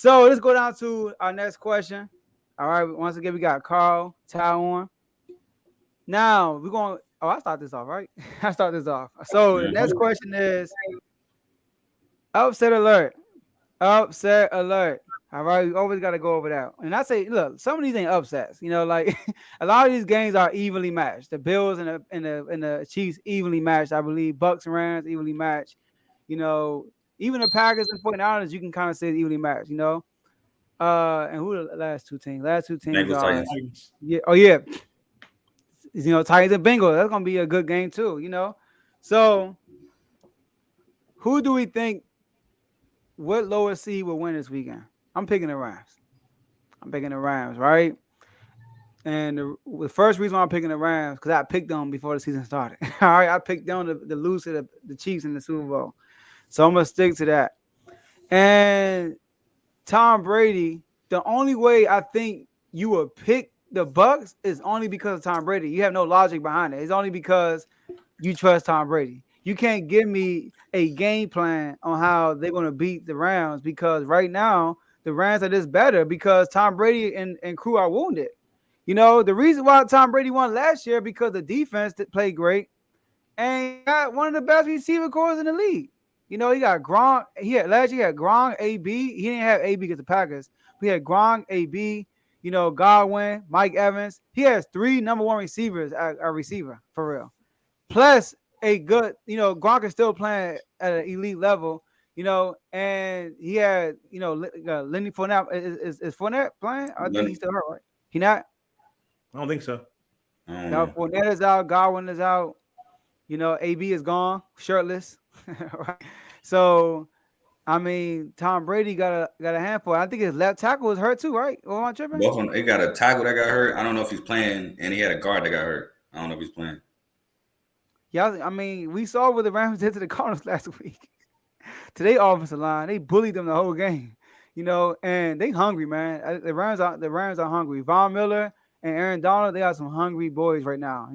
So let's go down to our next question. All right. Once again, we got Carl, Tyrone. Now we're going. Oh, I start this off, right? I start this off. So the next Mm-hmm. question is upset alert. Upset alert. All right, we always got to go over that. And I say, look, some of these ain't upsets. Like a lot of these games are evenly matched. The Bills and the Chiefs evenly matched. I believe Bucks and Rams evenly matched. You know, even the Packers and 49ers, you can kind of say it's evenly matched. And who are the last two teams? Last two teams Bengals, are Titans. yeah. Oh yeah, Titans and Bengals. That's gonna be a good game too. So who do we think what lower seed will win this weekend? I'm picking the Rams. I'm picking the Rams, right? And the first reason why I'm picking the Rams because I picked them before the season started. All right, I picked them to lose to the Chiefs in the Super Bowl, so I'm gonna stick to that. And Tom Brady, the only way I think you would pick the Bucks is only because of Tom Brady. You have no logic behind it. It's only because you trust Tom Brady. You can't give me a game plan on how they're going to beat the Rams because right now the Rams are just better because Tom Brady and crew are wounded. The reason why Tom Brady won last year because the defense that played great and he got one of the best receiver cores in the league. He got Gronk. Last year he had Gronk, AB. He didn't have AB against the Packers. We had Gronk, AB. Godwin, Mike Evans. He has three number one receivers at a receiver for real. Plus a good, Gronk is still playing at an elite level. And he had, Lenny Fournette. Is Fournette playing? I think he's still hurt, right? He not. I don't think so. I don't Now know. Fournette is out. Godwin is out. AB is gone, shirtless. Right? So, I mean, Tom Brady got a handful. I think his left tackle was hurt too, right? Or am I tripping? Both of them, they got a tackle that got hurt. I don't know if he's playing, and he had a guard that got hurt. I don't know if he's playing. Yeah, I mean, we saw what the Rams did to the Cardinals last week. To their offensive line, they bullied them the whole game. And they hungry, man. The Rams are hungry. Von Miller and Aaron Donald, they are some hungry boys right now.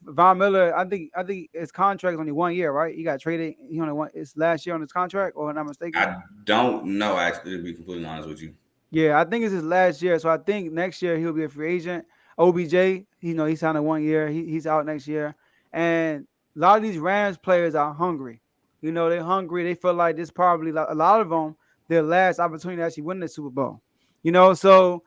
Von Miller, I think his contract is only 1 year, right? He got traded. He only won it's last year on his contract, or am I mistaken? I don't know, actually, to be completely honest with you. Yeah, I think it's his last year. So I think next year he'll be a free agent. OBJ, he signed a 1 year. He's out next year. And a lot of these Rams players are hungry. They're hungry. They feel like this probably a lot of them their last opportunity to actually win the Super Bowl. So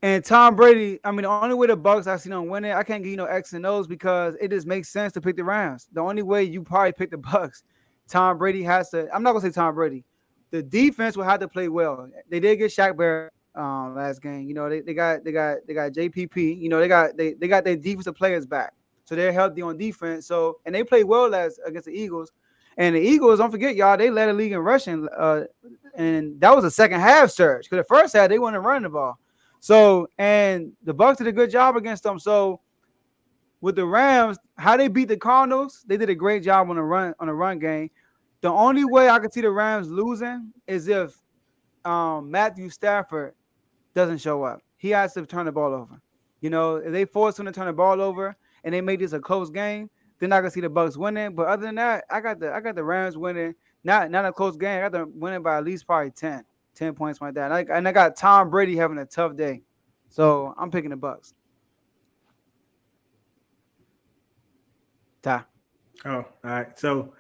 and Tom Brady, I mean, the only way the Bucks I see them winning, I can't give you no X and O's because it just makes sense to pick the Rams. The only way you probably pick the Bucks, Tom Brady has to. I'm not gonna say Tom Brady. The defense will have to play well. They did get Shaq Barrett last game. They got JPP. They got their defensive players back, so they're healthy on defense. So and they played well against the Eagles. And the Eagles, don't forget, y'all, they led the league in rushing, and that was a second half surge. Because the first half they weren't running the ball. So and the Bucks did a good job against them. So with the Rams, how they beat the Cardinals, they did a great job on the run game. The only way I could see the Rams losing is if Matthew Stafford doesn't show up. He has to turn the ball over. If they force him to turn the ball over and they make this a close game, then I can see the Bucks winning. But other than that, I got the Rams winning. Not a close game. I got them winning by at least probably 10 points like that. And I got Tom Brady having a tough day. So I'm picking the Bucks. Ty. Oh, all right. So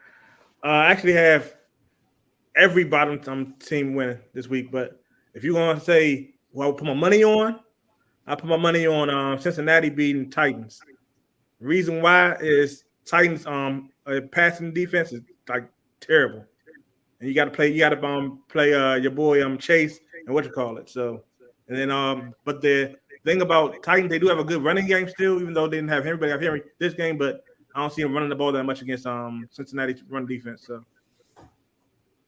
I actually have every bottom team winning this week. But if you're going to say, well, I'll put my money on, I put my money on Cincinnati beating Titans. The reason why is Titans passing defense is like terrible, and you got to play your boy Chase and what you call it. So, and then but the thing about Titans, they do have a good running game still, even though they didn't have Henry. They have Henry this game, but I don't see him running the ball that much against Cincinnati's run defense. So,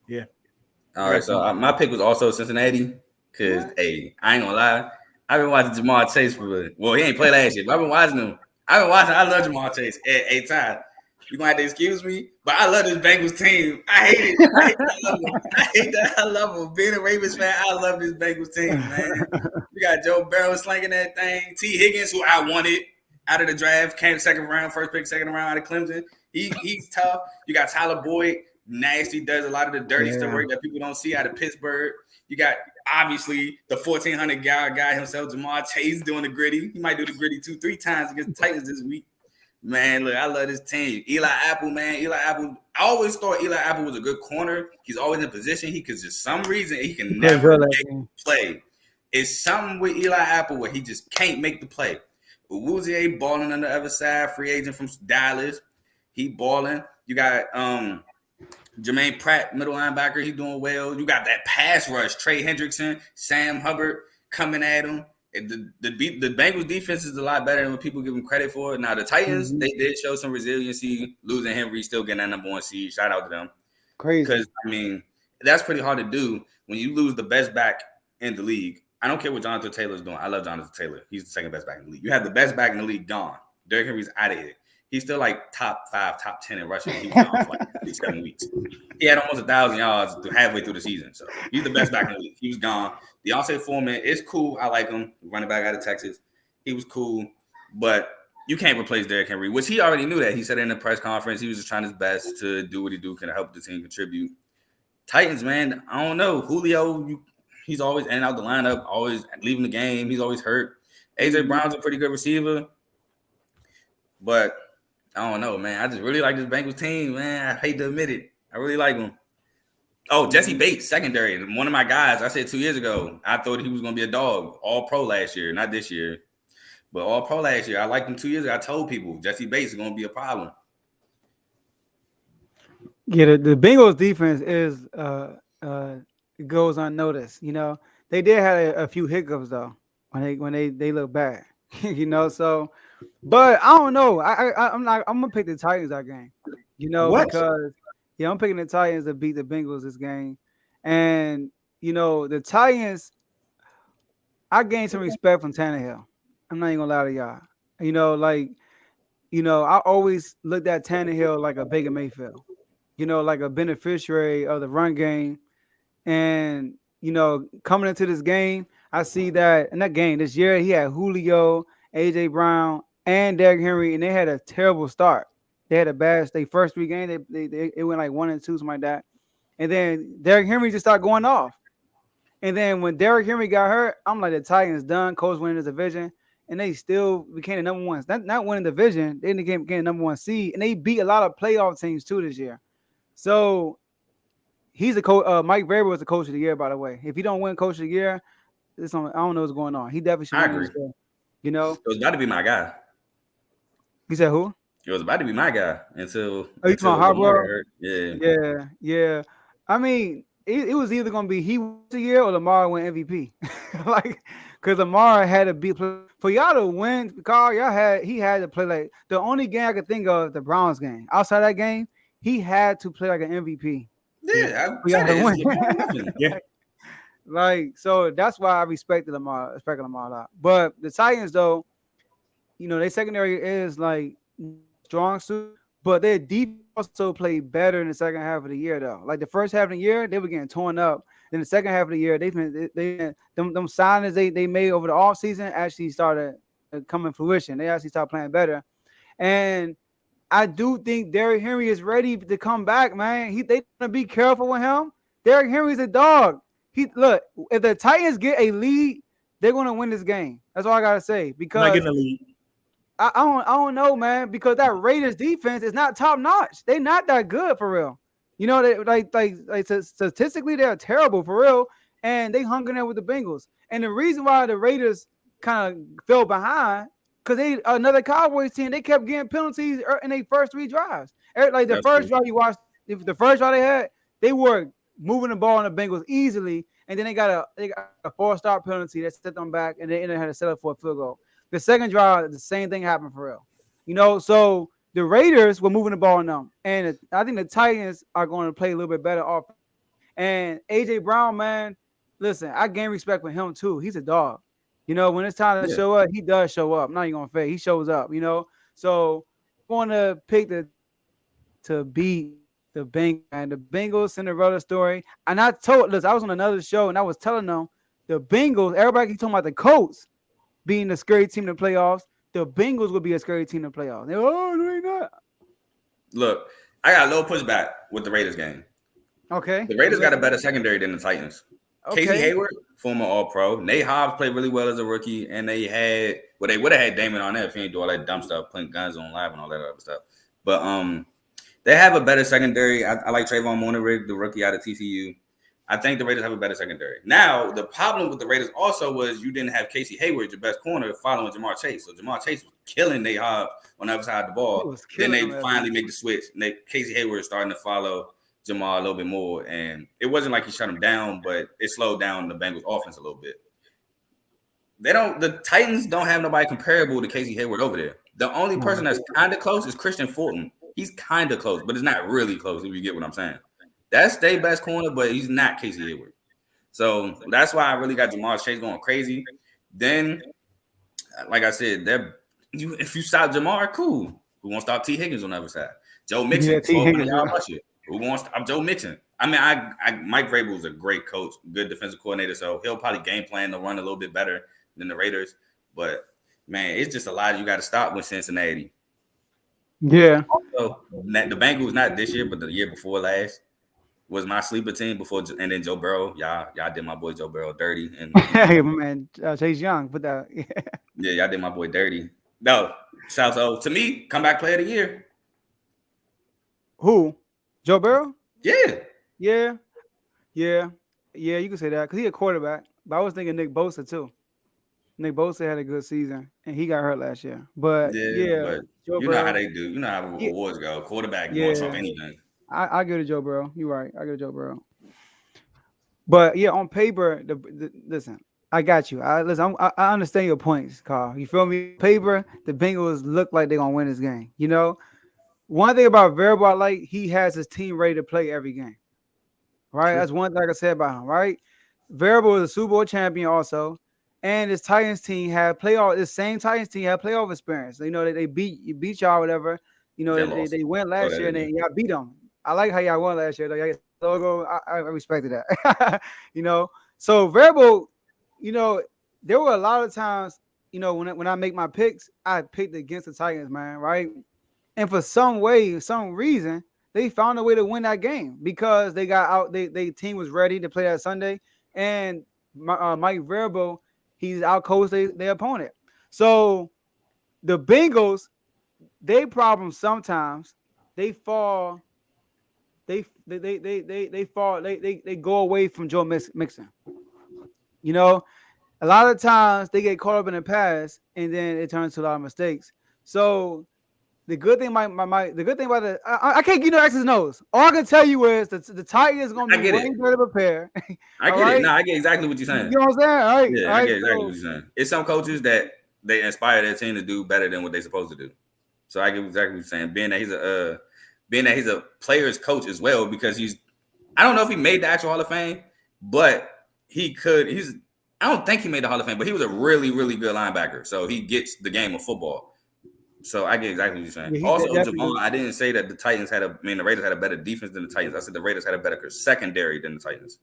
yeah. All right, so my pick was also Cincinnati because, hey, I ain't gonna lie. I've been watching Jamal Chase he ain't played last year, but I've been watching him. I love Jamal Chase. Hey, Ty, you gonna have to excuse me, but I love this Bengals team. I hate it. I hate that. I love him. Being a Ravens fan, I love this Bengals team, man. We got Joe Burrow slinging that thing. T. Higgins, who I wanted out of the draft, came second round, first pick, second round out of Clemson. He's tough. You got Tyler Boyd. Nasty, does a lot of the dirty stuff that people don't see out of Pittsburgh. You got obviously the 1,400 guy himself, Jamar Chase, doing the gritty. He might do the gritty 2-3 times against the Titans this week. Man, look, I love this team. Eli Apple, man. Eli Apple. I always thought Eli Apple was a good corner. He's always in position. He could just some reason he can never make the play. It's something with Eli Apple where he just can't make the play. Awuzie balling on the other side, free agent from Dallas. He balling. You got Jermaine Pratt, middle linebacker. He doing well. You got that pass rush. Trey Hendrickson, Sam Hubbard coming at him. The Bengals defense is a lot better than what people give them credit for. Now the Titans, they did show some resiliency, losing Henry, still getting that number 1 seed. Shout out to them. Crazy. Because I mean, that's pretty hard to do when you lose the best back in the league. I don't care what Jonathan Taylor's doing. I love Jonathan Taylor. He's the second best back in the league. You have the best back in the league gone. Derrick Henry's out of it. He's still like top 5, top 10 in rushing. He was gone for like 7 weeks. He had almost 1,000 yards halfway through the season. So he's the best back in the league. He was gone. Deontay Foreman is cool. I like him. Running back out of Texas. He was cool. But you can't replace Derrick Henry, which he already knew that. He said in the press conference he was just trying his best to do what he do, can help the team contribute. Titans, man, I don't know. Julio, he's always in and out the lineup, always leaving the game. He's always hurt. AJ Brown's a pretty good receiver. But I don't know, man. I just really like this Bengals team, man. I hate to admit it. I really like them. Oh, Jesse Bates, secondary. One of my guys, I said 2 years ago, I thought he was going to be a dog. All pro last year, not this year. But all pro last year. I liked him 2 years ago. I told people Jesse Bates is going to be a problem. Yeah, the Bengals defense is goes unnoticed. You know, they did have a few hiccups though when they look bad. You know, so but I don't know. I'm gonna pick the Titans that game. You know, because I'm picking the Titans to beat the Bengals this game. And you know, the Titans, I gained some respect from Tannehill. I'm not even gonna lie to y'all. You know, like, I always looked at Tannehill like a Baker Mayfield. You know, like a beneficiary of the run game. And, coming into this game, I see that in that game this year, he had Julio, AJ Brown, and Derrick Henry, and they had a terrible start. They had a bad. They first 3 games, it went like 1-2, something like that. And then Derrick Henry just started going off. And then when Derrick Henry got hurt, I'm like, the Titans done. Colts winning the division, and they still became the number one. Not winning the division, they became the number 1 seed, and they beat a lot of playoff teams too this year. So he's a coach. Mike Vrabel was the coach of the year, by the way. If he don't win coach of the year, I don't know what's going on. He definitely should. I agree. It was about to be my guy. You said who? It was about to be my guy until Lamar hurt. Yeah. I mean, it was either going to be he wins the year or Lamar win MVP. Because Lamar had to be for y'all to win. Carl, he had to play like the only game I could think of, the Browns game. Outside that game, he had to play like an MVP. Yeah. Like, so that's why I respect Lamar a lot. But the Titans, though, their secondary is like strong suit, but their defense also played better in the second half of the year, though. Like the first half of the year, they were getting torn up. Then the second half of the year, them signings they made over the offseason actually started coming to fruition. They actually started playing better. And I do think Derrick Henry is ready to come back, man. They gonna be careful with him. Derrick Henry's a dog. If the Titans get a lead, they're gonna win this game. That's all I gotta say. Because not getting a lead. I don't know, man. Because that Raiders defense is not top notch. They're not that good for real. They like statistically they're terrible for real, and they hung in there with the Bengals. And the reason why the Raiders kind of fell behind, because they another Cowboys team, they kept getting penalties in their first 3 drives. Like the first drive you watched, the first drive they had, they were moving the ball on the Bengals easily, and then they got a 4-star penalty that set them back, and they had to set up for a field goal. The second drive, the same thing happened for real. So the Raiders were moving the ball on them, and I think the Titans are going to play a little bit better off. And AJ Brown, man, listen, I gain respect for him too. He's a dog. When it's time to show up, he does show up. I'm not even gonna fake. He shows up. So I'm going to pick to beat the Bengals and the Bengals Cinderella story. And I was on another show and I was telling them the Bengals. Everybody keep talking about the Colts being the scary team in the playoffs. The Bengals will be a scary team in the playoffs. They're, no, they're not. Look, I got a little pushback with the Raiders game. Okay. The Raiders got a better secondary than the Titans. Casey Okay. Hayward, former All Pro. Nate Hobbs played really well as a rookie, and they would have had Damon on there if he ain't do all that dumb stuff, putting guns on live and all that other stuff. But they have a better secondary. I like Trayvon Monerig, the rookie out of TCU. I think the Raiders have a better secondary. Now, the problem with the Raiders also was you didn't have Casey Hayward, your best corner, following Jamar Chase. So Jamar Chase was killing Nate Hobbs on the other side of the He ball. was Then killing they them last finally night. make the switch. And Casey Hayward is starting to follow Jamar a little bit more. And it wasn't like he shut him down, but it slowed down the Bengals offense a little bit. The Titans don't have nobody comparable to Casey Hayward over there. The only person that's kind of close is Christian Fulton. He's kind of close, but it's not really close if you get what I'm saying. That's their best corner, but he's not Casey Hayward. So that's why I really got Jamar Chase going crazy. Then, like I said, if you stop Jamar, cool. Who won't stop T. Higgins on the other side? Joe Yeah, Mixon, T. 1,200 Higgins. yard rusher. Who won't stop Joe Mixon? I mean, Mike Vrabel is a great coach, good defensive coordinator, so he'll probably game plan to run a little bit better than the Raiders. But man, it's just a lot you got to stop with Cincinnati. Yeah. So the Bengals not this year, but the year before last was my sleeper team before, and then Joe Burrow. Y'all did my boy Joe Burrow dirty, and Hey, man, Chase Young. Put that. yeah, y'all did my boy dirty. No, so to me, comeback player of the year. Who? Joe Burrow? Yeah, Yeah. Yeah. Yeah, you can say that because he a quarterback. But I was thinking Nick Bosa too. Nick Bosa had a good season and he got hurt last year. But yeah, yeah, but Joe you know how Burrow. they do. You know how Yeah, awards go. Quarterback going off yeah. anything. I give it to Joe Burrow. You're right. I give it to Joe Burrow. But yeah, on paper, listen, I got you. I understand your points, Carl. You feel me? Paper, the Bengals look like they're gonna win this game. You know, one thing about Variable I like, he has his team ready to play every game. Right? True. That's one thing I can say about him, right? Variable is a Super Bowl champion also. And his Titans team had playoff, this same Titans team had playoff experience. You know, they beat y'all, whatever. You know, They they, lost. they went Throw last that year in and there. y'all beat them. I like how y'all won last year, though. Y'all get the logo. I respected that. You know, so Variable, you know, there were a lot of times, you know, when I make my picks, I picked against the Titans, man, right? And for some way, some reason, they found a way to win that game because they got out. They team was ready to play that Sunday, and Mike Vrabel, he's out coached their opponent. So the Bengals, they problem sometimes they fall. They fall. They go away from Joe Mixon. You know, a lot of times they get caught up in the past, and then it turns to a lot of mistakes. So the good thing, the good thing about I can't give no X's nose. All I can tell you is that the Titans is gonna I be get way it. better prepared. I All get it. right, No, I get exactly what you're you saying. know what I'm saying? All Yeah, I right. get exactly So what you're saying. It's some coaches that they inspire their team to do better than what they're supposed to do. So I get exactly what you're saying. Being that he's a player's coach as well, because I don't know if he made the actual Hall of Fame, but he could. I don't think he made the Hall of Fame, but he was a really, really good linebacker. So he gets the game of football. So I get exactly what you're saying. yeah, he Also, Jamal, definitely. I didn't say that the Raiders had a better defense than the Titans. I said the Raiders had a better secondary than the Titans.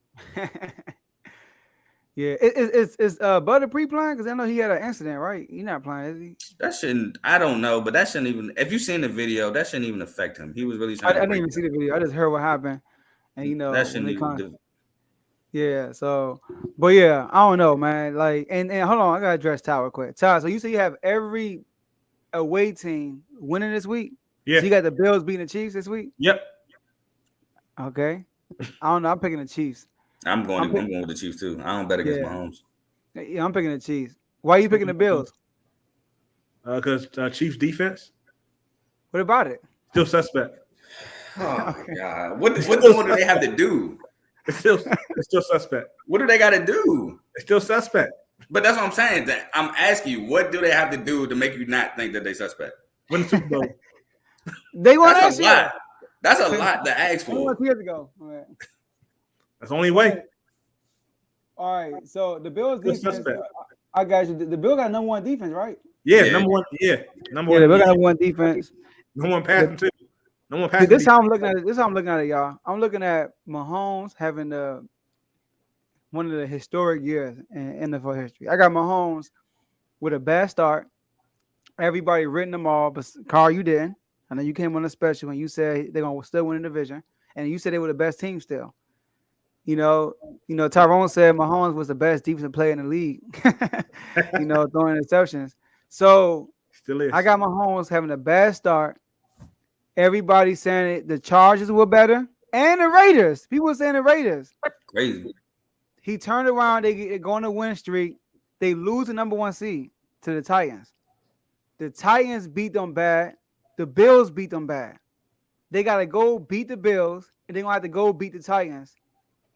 Yeah, it's Butter pre-playing because I know he had an incident, right? He's not playing, is he? That shouldn't. I don't know, but that shouldn't even. If you've seen the video, that shouldn't even affect him. He was really I trying to didn't break even see it. the video. I just heard what happened, and you That know when shouldn't they come, even. yeah. So, but yeah, I don't know, man. Like, and hold on, I gotta address Tower quick. Tower, so you say you have every away team winning this week. Yeah. So you got the Bills beating the Chiefs this week. Yep. Okay. I don't know. I'm picking the Chiefs. I'm I'm going. pick, I'm going with the Chiefs too. I don't bet against yeah, Mahomes. yeah. I'm picking the Chiefs. Why are you picking the Bills? Because Chiefs defense What about it? still suspect. Oh my Okay. God! It's What still more do they have to suspect. do? It's still suspect. What do they got to do? It's still suspect. But that's what I'm saying. That I'm asking you, what do they have to do to make you not think that they suspect? Win the Super Bowl. They won That's a last year. lot. That's a lot to ask They won for. 2 years ago. All right. That's the only way. All right. So the Bills Still defense. suspect. I got you. The Bills got number one defense, right? Yeah, Yeah. number one. Yeah, number Yeah, one. the Bills got number one defense. No one passing too. No one See, passing. this how I'm looking at it. This how I'm looking at it, y'all. I'm looking at Mahomes having one of the historic years in NFL history. I got Mahomes with a bad start. Everybody written them all, but Carl, you didn't. I know you came on a special and you said they're gonna still win the division, and you said they were the best team still. You know, Tyrone said Mahomes was the best defensive player in the league. Throwing interceptions. So Still I is. got Mahomes having a bad start. Everybody saying the Chargers were better, and the Raiders. People were saying the Raiders. Crazy. He turned around. They go on a win streak. They lose the number 1 seed to the Titans. The Titans beat them bad. The Bills beat them bad. They got to go beat the Bills, and they're gonna have to go beat the Titans,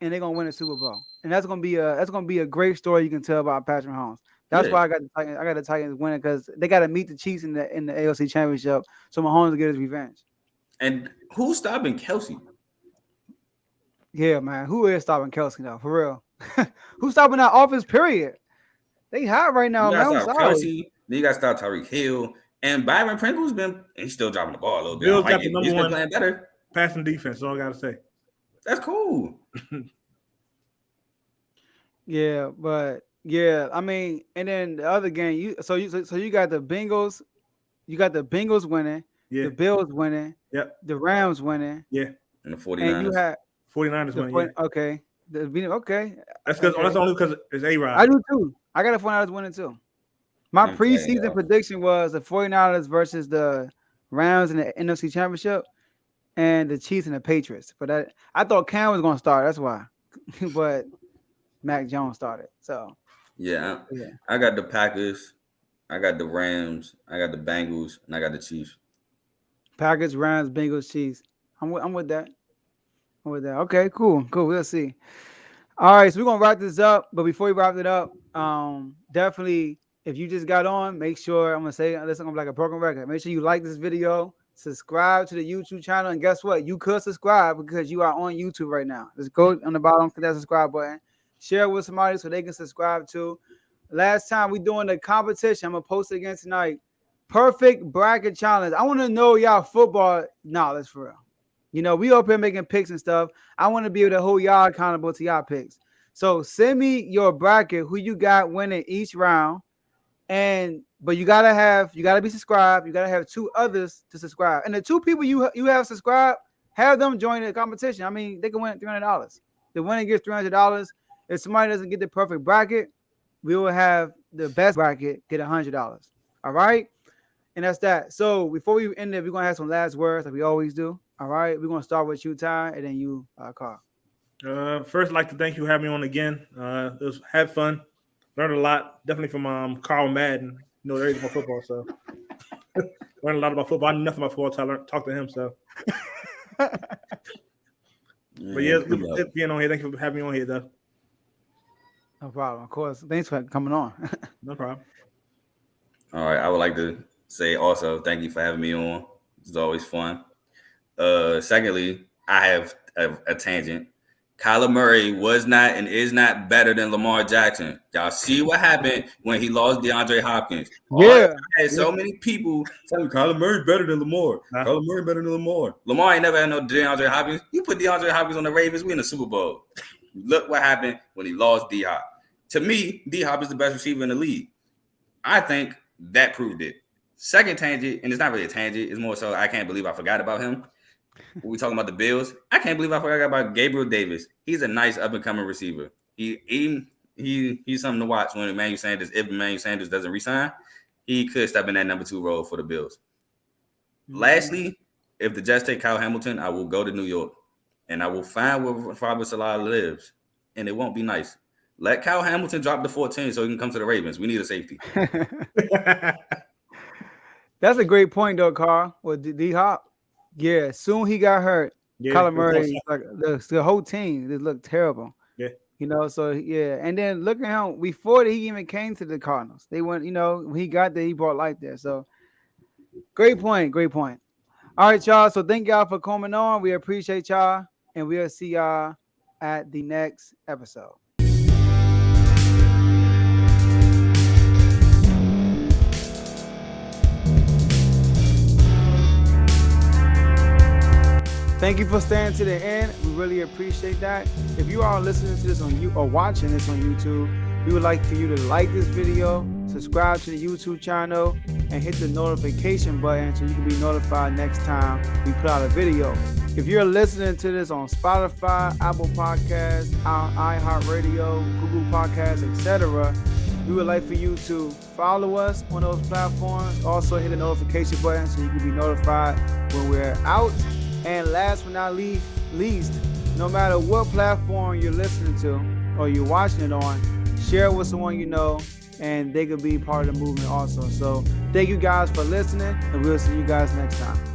and they're gonna win the Super Bowl. And that's gonna be a great story you can tell about Patrick Mahomes. That's Yeah. why I got the Titans. I got the Titans winning because they got to meet the Chiefs in the AFC Championship, so Mahomes will get his revenge. And who's stopping Kelsey? Yeah, man. Who is stopping Kelsey now? For real. Who's stopping that offense? Period. They hot right You now, gotta man. I'm stop sorry. Kelsey. Then you gotta stop Tyreek Hill. And Byron Pringle's he's still dropping the ball a little bit. Bills I got like the it. number He's been one playing better. passing defense. That's all I gotta say. That's cool. Yeah, but yeah, I mean, and then the other game, you got the Bengals, winning, Yeah. the Bills winning, Yep. the Rams winning, Yeah. And the and you 49ers. had 49ers the winning. Yeah. okay, okay. That's because Okay. that's only because it's A-Rod. I do too. I got the 49ers winning too. My Okay, preseason yeah. prediction was the 49ers versus the Rams in the NFC Championship and the Chiefs and the Patriots. But I thought Cam was going to start. That's why. But Mac Jones started. So Yeah. yeah. I got the Packers. I got the Rams. I got the Bengals. And I got the Chiefs. Packers, Rams, Bengals, Chiefs. I'm with that. I'm with that. Okay, cool. We'll see. All right, so we're gonna wrap this up. But before we wrap it up, definitely if you just got on, make sure I'm gonna say this is gonna be like a broken record. Make sure you like this video, subscribe to the YouTube channel, and guess what? You could subscribe because you are on YouTube right now. Just go on the bottom, click that subscribe button, share with somebody so they can subscribe too. Last time we doing the competition, I'm gonna post it again tonight. Perfect bracket challenge. I want to know y'all football knowledge for real. We up here making picks and stuff. I want to be able to hold y'all accountable to y'all picks. So send me your bracket, who you got winning each round. But you gotta be subscribed. You gotta have 2 others to subscribe. And the 2 people you have subscribed, have them join the competition. I mean, they can win $300. The winner gets $300. If somebody doesn't get the perfect bracket, we will have the best bracket get $100. All right. And that's that. So before we end it, we're gonna have some last words like we always do. All right, we're gonna start with you, Ty, and then you, Carl. First, I'd like to thank you for having me on again. It was had fun, learned a lot, definitely from Carl Madden. There is my football, so learned a lot about football. I knew nothing about football until I talked to him. So, but yeah, it's good being on here. Thank you for having me on here, though. No problem. Of course. Thanks for coming on. No problem. All right. I would like to say also thank you for having me on. It's always fun. Secondly, I have a tangent. Kyler Murray was not and is not better than Lamar Jackson. Y'all see what happened when he lost DeAndre Hopkins. Yeah. I had so many people telling me Kyler Murray better than Lamar. Kyler Murray better than Lamar. Lamar ain't never had no DeAndre Hopkins. You put DeAndre Hopkins on the Ravens, we in the Super Bowl. Look what happened when he lost D-Hop. To me, D-Hop is the best receiver in the league. I think that proved it. Second tangent, and it's not really a tangent, it's more so I can't believe I forgot about him. When we talking about the Bills, I can't believe I forgot about Gabriel Davis. He's a nice up-and-coming receiver. He's something to watch when Emmanuel Sanders doesn't resign. He could step in that number 2 role for the Bills. Mm-hmm. Lastly, if the Jets take Kyle Hamilton, I will go to New York, and I will find where Robert Salah lives, and it won't be nice. Let Kyle Hamilton drop to 14 so he can come to the Ravens. We need a safety. That's a great point, though, Carl. With D-Hop. Yeah, soon he got hurt. Yeah, Kyler Murray, like the whole team, just looked terrible. Yeah. So yeah. And then look at him. Before he even came to the Cardinals, they went, when he got there, he brought life there. So great point. All right, y'all. So thank y'all for coming on. We appreciate y'all. And we'll see y'all at the next episode. Thank you for staying to the end. We really appreciate that. If you are listening to this on you or watching this on YouTube, we would like for you to like this video, subscribe to the YouTube channel, and hit the notification button so you can be notified next time we put out a video. If you're listening to this on Spotify, Apple Podcasts, iHeartRadio, Google Podcasts, etc., we would like for you to follow us on those platforms. Also hit the notification button so you can be notified when we're out. And last but not least, no matter what platform you're listening to or you're watching it on, share it with someone you know, and they could be part of the movement also. So thank you guys for listening, and we'll see you guys next time.